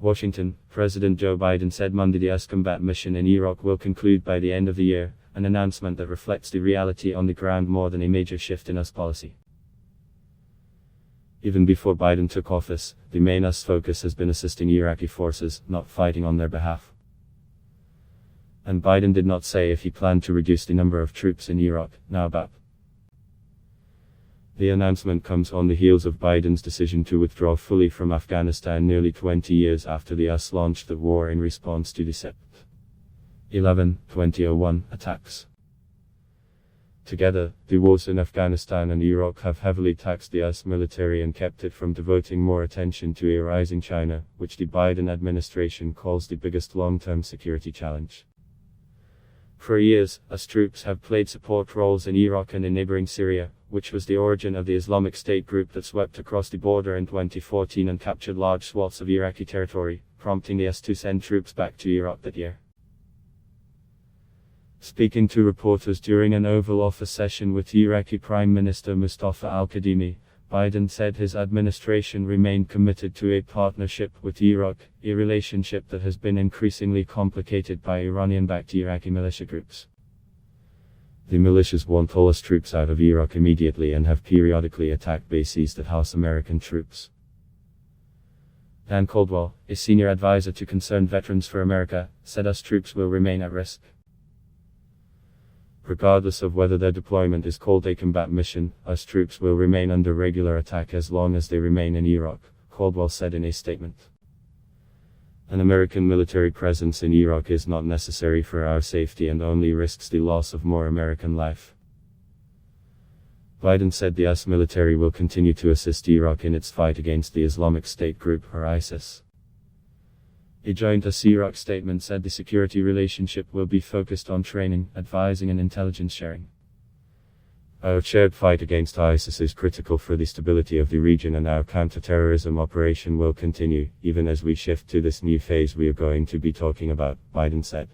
Washington, President Joe Biden said Monday the US combat mission in Iraq will conclude by the end of the year, an announcement that reflects the reality on the ground more than a major shift in US policy. Even before Biden took office, the main US focus has been assisting Iraqi forces, not fighting on their behalf. And Biden did not say if he planned to reduce the number of troops in Iraq, now about. The announcement comes on the heels of Biden's decision to withdraw fully from Afghanistan nearly 20 years after the US launched the war in response to the September 11, 2001 attacks. Together, the wars in Afghanistan and Iraq have heavily taxed the US military and kept it from devoting more attention to a rising China, which the Biden administration calls the biggest long-term security challenge. For years, US troops have played support roles in Iraq and in neighboring Syria, which was the origin of the Islamic State group that swept across the border in 2014 and captured large swaths of Iraqi territory, prompting the US to send troops back to Iraq that year. Speaking to reporters during an Oval Office session with Iraqi Prime Minister Mustafa al-Kadhimi, Biden said his administration remained committed to a partnership with Iraq, a relationship that has been increasingly complicated by Iranian-backed Iraqi militia groups. The militias want all US troops out of Iraq immediately and have periodically attacked bases that house American troops. Dan Caldwell, a senior advisor to Concerned Veterans for America, said US troops will remain at risk. Regardless of whether their deployment is called a combat mission, US troops will remain under regular attack as long as they remain in Iraq, Caldwell said in a statement. An American military presence in Iraq is not necessary for our safety and only risks the loss of more American life. Biden said the US military will continue to assist Iraq in its fight against the Islamic State group or ISIS. A joint US-Iraq statement said the security relationship will be focused on training, advising and intelligence sharing. Our shared fight against ISIS is critical for the stability of the region, and our counter-terrorism operation will continue, even as we shift to this new phase we are going to be talking about, Biden said.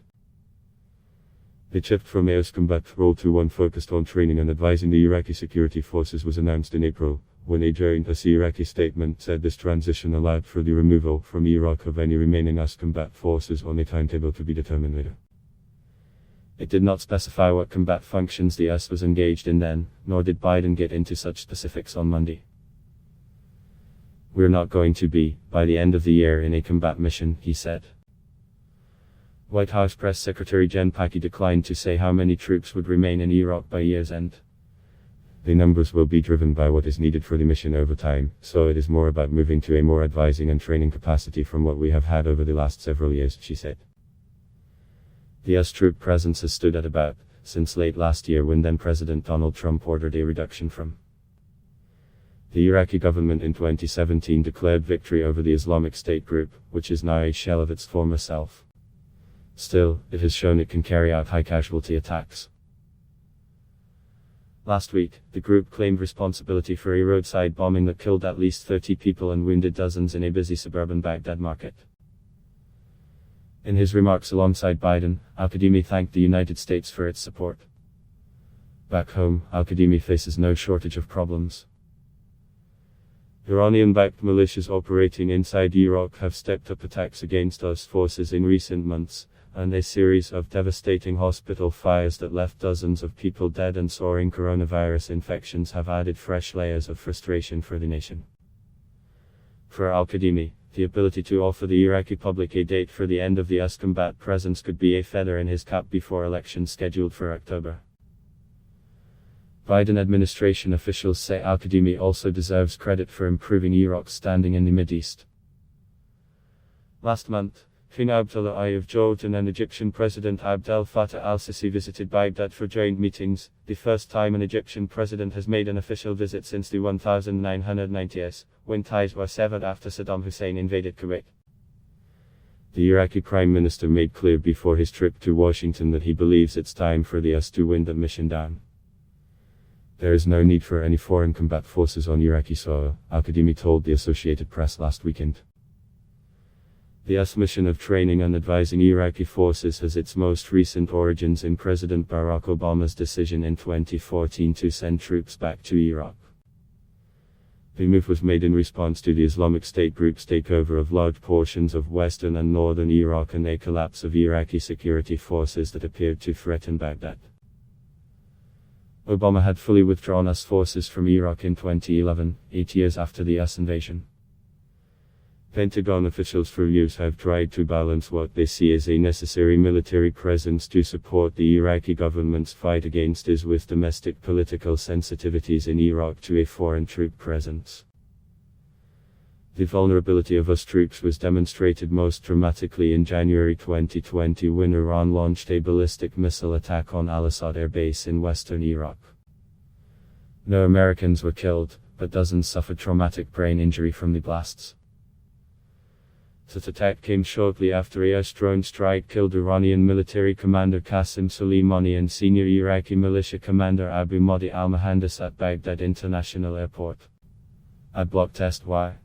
The shift from a US combat role to one focused on training and advising the Iraqi security forces was announced in April, when a joint US-Iraqi statement said this transition allowed for the removal from Iraq of any remaining US combat forces on a timetable to be determined later. It did not specify what combat functions the US was engaged in then, nor did Biden get into such specifics on Monday. We're not going to be, by the end of the year, in a combat mission, he said. White House Press Secretary Jen Psaki declined to say how many troops would remain in Iraq by year's end. The numbers will be driven by what is needed for the mission over time, so it is more about moving to a more advising and training capacity from what we have had over the last several years, she said. The US troop presence has stood at about, since late last year when then-President Donald Trump ordered a reduction from. The Iraqi government in 2017 declared victory over the Islamic State group, which is now a shell of its former self. Still, it has shown it can carry out high-casualty attacks. Last week, the group claimed responsibility for a roadside bombing that killed at least 30 people and wounded dozens in a busy suburban Baghdad market. In his remarks alongside Biden, al-Kadhimi thanked the United States for its support. Back home, al-Kadhimi faces no shortage of problems. Iranian-backed militias operating inside Iraq have stepped up attacks against US forces in recent months, and a series of devastating hospital fires that left dozens of people dead and soaring coronavirus infections have added fresh layers of frustration for the nation. For al-Kadhimi, the ability to offer the Iraqi public a date for the end of the US combat presence could be a feather in his cap before elections scheduled for October. Biden administration officials say al-Kadhimi also deserves credit for improving Iraq's standing in the Mideast. Last month, King Abdullah I of Jordan and Egyptian President Abdel Fattah al-Sisi visited Baghdad for joint meetings, the first time an Egyptian president has made an official visit since the 1990s, when ties were severed after Saddam Hussein invaded Kuwait. The Iraqi Prime Minister made clear before his trip to Washington that he believes it's time for the US to wind that mission down. There is no need for any foreign combat forces on Iraqi soil, al-Kadhimi told the Associated Press last weekend. The US mission of training and advising Iraqi forces has its most recent origins in President Barack Obama's decision in 2014 to send troops back to Iraq. The move was made in response to the Islamic State group's takeover of large portions of western and northern Iraq and a collapse of Iraqi security forces that appeared to threaten Baghdad. Obama had fully withdrawn US forces from Iraq in 2011, 8 years after the US invasion. Pentagon officials for years have tried to balance what they see as a necessary military presence to support the Iraqi government's fight against IS with domestic political sensitivities in Iraq to a foreign troop presence. The vulnerability of US troops was demonstrated most dramatically in January 2020 when Iran launched a ballistic missile attack on Al-Assad Air Base in western Iraq. No Americans were killed, but dozens suffered traumatic brain injury from the blasts. That attack came shortly after a US drone strike killed Iranian military commander Qasem Soleimani and senior Iraqi militia commander Abu Mahdi al-Mohandes at Baghdad International Airport. Adblock Test Y.